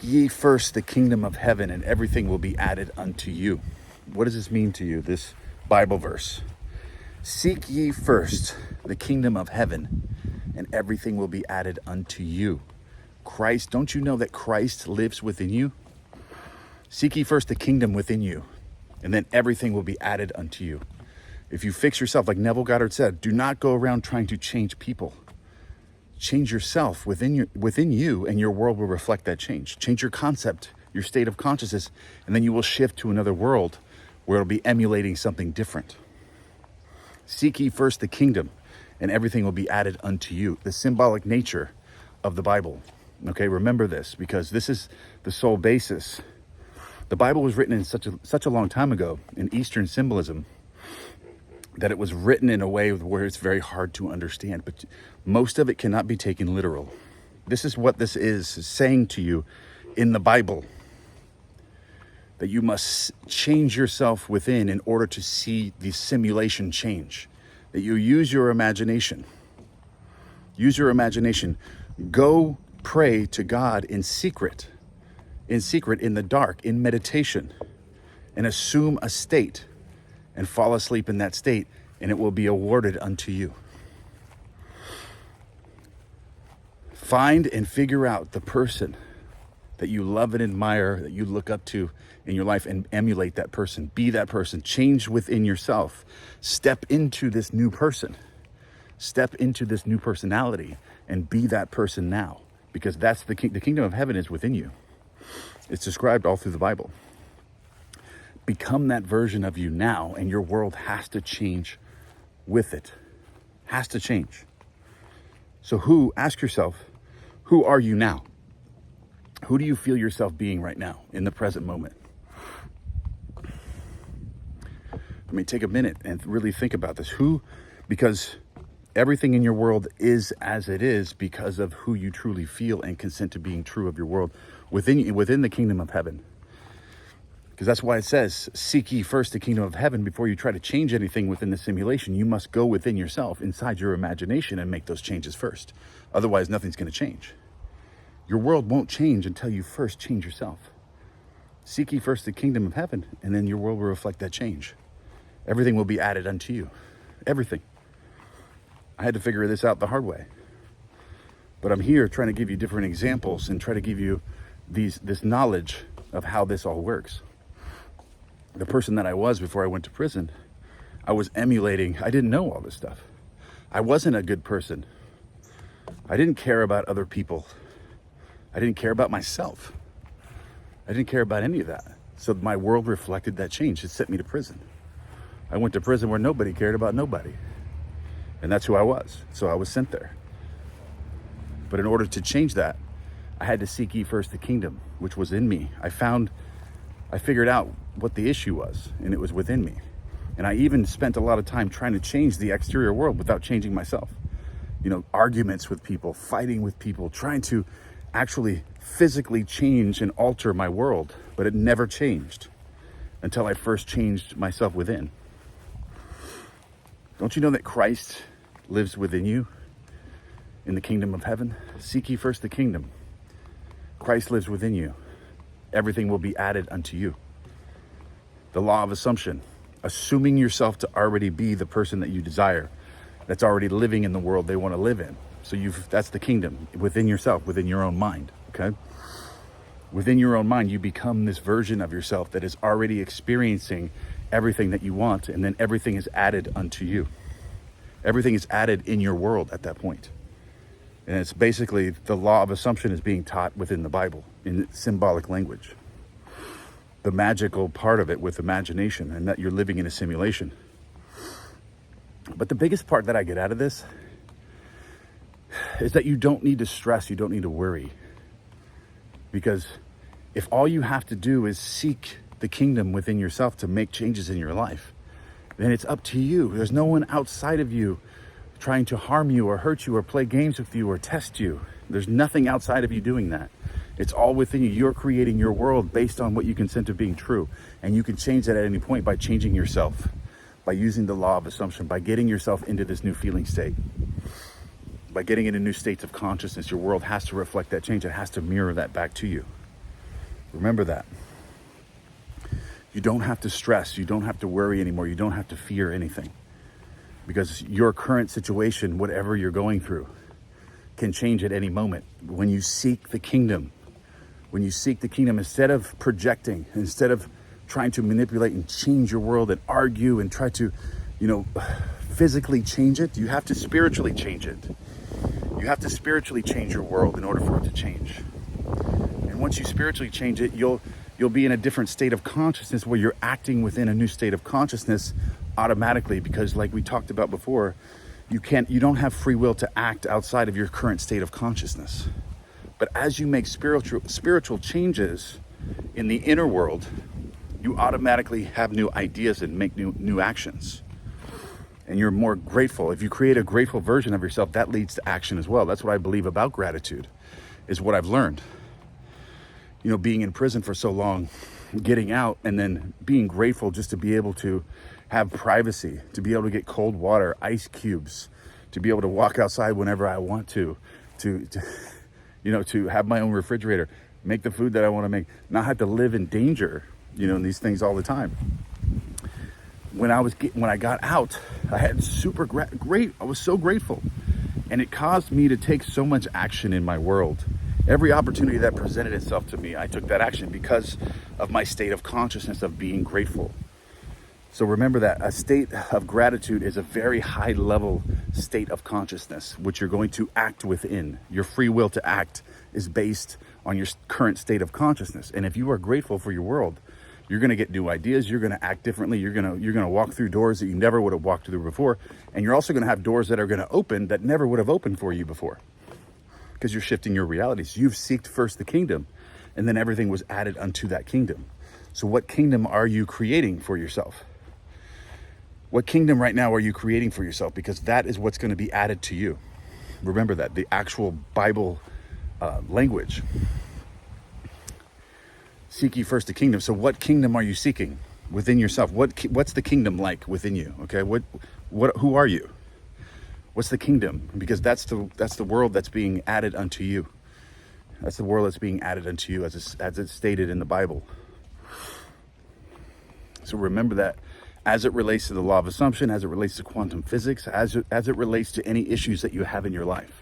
ye first the kingdom of heaven, and everything will be added unto you. What does this mean to you, this Bible verse? Seek ye first the kingdom of heaven, and everything will be added unto you. Christ, don't you know that Christ lives within you? Seek ye first the kingdom within you, and then everything will be added unto you. If you fix yourself, like Neville Goddard said, do not go around trying to change people. Change yourself within you, and your world will reflect that change. Change your concept, your state of consciousness, and then you will shift to another world where it'll be emulating something different. Seek ye first the kingdom, and everything will be added unto you. The symbolic nature of the Bible. Okay, remember this, because this is the sole basis. The Bible was written in such a long time ago in Eastern symbolism that it was written in a way where it's very hard to understand, but most of it cannot be taken literal. This is what this is saying to you in the Bible, that you must change yourself within in order to see the simulation change, that you use your imagination. Use your imagination. Go pray to God in secret, in the dark, in meditation, and assume a state and fall asleep in that state, and it will be awarded unto you. Find and figure out the person that you love and admire, that you look up to in your life, and emulate that person. Be that person. Change within yourself. Step into this new person. Step into this new personality and be that person now, because that's the kingdom of heaven is within you. It's described all through the Bible. Become that version of you now, and your world has to change with it. Has to change. So ask yourself, who are you now? Who do you feel yourself being right now in the present moment? I mean, take a minute and really think about this. Because everything in your world is as it is because of who you truly feel and consent to being true of your world within the kingdom of heaven. Because that's why it says, seek ye first the kingdom of heaven. Before you try to change anything within the simulation, you must go within yourself, inside your imagination, and make those changes first. Otherwise, nothing's going to change. Your world won't change until you first change yourself. Seek ye first the kingdom of heaven, and then your world will reflect that change. Everything will be added unto you. Everything. I had to figure this out the hard way. But I'm here trying to give you different examples and try to give you this knowledge of how this all works. The person that I was before I went to prison, I was emulating. I didn't know all this stuff. I wasn't a good person. I didn't care about other people. I didn't care about myself. I didn't care about any of that. So my world reflected that change. It sent me to prison. I went to prison where nobody cared about nobody. And that's who I was. So I was sent there. But in order to change that, I had to seek ye first the kingdom, which was in me. I figured out what the issue was, and it was within me. And I even spent a lot of time trying to change the exterior world without changing myself. Arguments with people, fighting with people, trying to actually physically change and alter my world, but it never changed until I first changed myself within. Don't you know that Christ lives within you in the kingdom of heaven? Seek ye first the kingdom. Christ lives within you. Everything will be added unto you. The law of assumption, assuming yourself to already be the person that you desire, that's already living in the world they want to live in. So that's the kingdom within yourself, within your own mind, okay? Within your own mind, you become this version of yourself that is already experiencing everything that you want, and then everything is added unto you. Everything is added in your world at that point. And it's basically the law of assumption is being taught within the Bible in symbolic language. The magical part of it with imagination, and that you're living in a simulation. But the biggest part that I get out of this is that you don't need to stress, you don't need to worry. Because if all you have to do is seek the kingdom within yourself to make changes in your life, then it's up to you. There's no one outside of you trying to harm you or hurt you or play games with you or test you. There's nothing outside of you doing that. It's all within you. You're creating your world based on what you consent to being true. And you can change that at any point by changing yourself, by using the law of assumption, by getting yourself into this new feeling state. By getting into new states of consciousness, your world has to reflect that change. It has to mirror that back to you. Remember that. You don't have to stress. You don't have to worry anymore. You don't have to fear anything. Because your current situation, whatever you're going through, can change at any moment. When you seek the kingdom, instead of projecting, instead of trying to manipulate and change your world and argue and try to, physically change it, you have to spiritually change it. You have to spiritually change your world in order for it to change. And once you spiritually change it, you'll be in a different state of consciousness where you're acting within a new state of consciousness automatically, because like we talked about before, you don't have free will to act outside of your current state of consciousness. But as you make spiritual changes in the inner world, you automatically have new ideas and make new actions. And you're more grateful. If you create a grateful version of yourself, that leads to action as well. That's what I believe about gratitude, is what I've learned. Being in prison for so long, getting out, and then being grateful just to be able to have privacy, to be able to get cold water, ice cubes, to be able to walk outside whenever I want to have my own refrigerator, make the food that I want to make, not have to live in danger, in these things all the time. When I got out, I had I was so grateful. And it caused me to take so much action in my world. Every opportunity that presented itself to me, I took that action because of my state of consciousness of being grateful. So remember that a state of gratitude is a very high level state of consciousness, which you're going to act within. Your free will to act is based on your current state of consciousness. And if you are grateful for your world, you're going to get new ideas. You're going to act differently. You're going to walk through doors that you never would have walked through before. And you're also going to have doors that are going to open that never would have opened for you before, because you're shifting your realities. You've seeked first the kingdom, and then everything was added unto that kingdom. So what kingdom are you creating for yourself? What kingdom right now are you creating for yourself? Because that is what's going to be added to you. Remember that, the actual Bible language. Seek ye first the kingdom. So what kingdom are you seeking within yourself? What's the kingdom like within you? Okay, who are you? What's the kingdom? Because that's the world that's being added unto you. That's the world that's being added unto you, as it's stated in the Bible. So remember that as it relates to the law of assumption, as it relates to quantum physics, as it relates to any issues that you have in your life.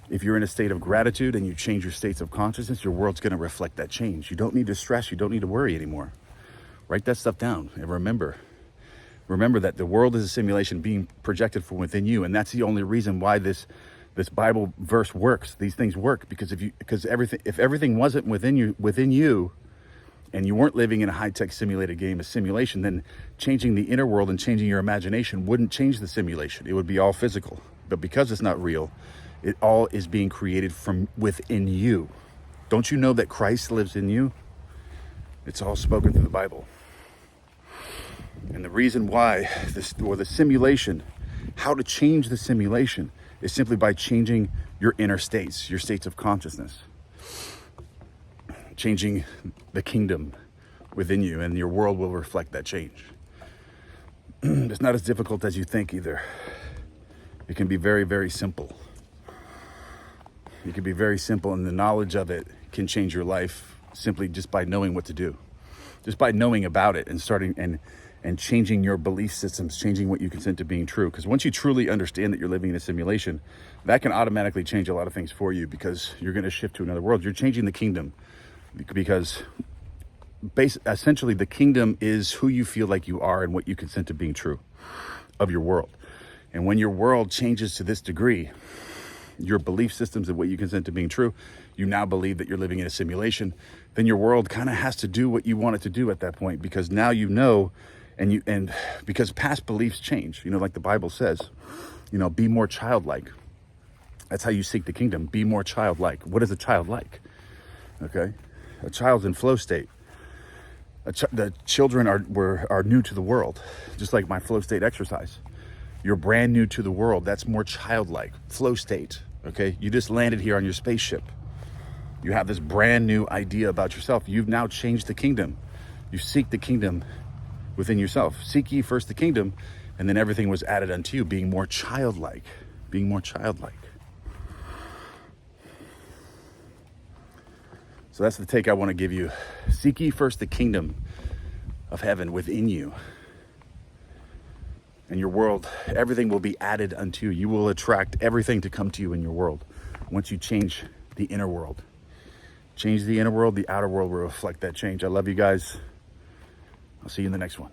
If you're in a state of gratitude and you change your states of consciousness, your world's going to reflect that change. You don't need to stress. You don't need to worry anymore. Write that stuff down and remember that the world is a simulation being projected from within you, and that's the only reason why this Bible verse works. These things work because if everything wasn't within you, and you weren't living in a high-tech simulated game, a simulation, then changing the inner world and changing your imagination wouldn't change the simulation. It would be all physical. But because it's not real, it all is being created from within you. Don't you know that Christ lives in you? It's all spoken through the Bible. And the reason why the simulation, how to change the simulation, is simply by changing your inner states, your states of consciousness. Changing the kingdom within you, and your world will reflect that change. It's not as difficult as you think either. It can be very, very simple. It can be very simple, and the knowledge of it can change your life simply just by knowing what to do. Just by knowing about it and starting and changing your belief systems, changing what you consent to being true. Because once you truly understand that you're living in a simulation, that can automatically change a lot of things for you, because you're going to shift to another world. You're changing the kingdom, because essentially the kingdom is who you feel like you are and what you consent to being true of your world. And when your world changes to this degree, your belief systems and what you consent to being true, you now believe that you're living in a simulation, then your world kind of has to do what you want it to do at that point, because now you know, and because past beliefs change, like the Bible says, be more childlike. That's how you seek the kingdom. Be more childlike. What is a child like? Okay. A child's in flow state. The children are new to the world, just like my flow state exercise. You're brand new to the world. That's more childlike. Flow state. Okay. You just landed here on your spaceship. You have this brand new idea about yourself. You've now changed the kingdom. You seek the kingdom within yourself. Seek ye first the kingdom, and then everything was added unto you. Being more childlike. Being more childlike. So that's the take I want to give you. Seek ye first the kingdom of heaven within you. And your world, everything will be added unto you. You will attract everything to come to you in your world once you change the inner world. Change the inner world, the outer world will reflect that change. I love you guys. I'll see you in the next one.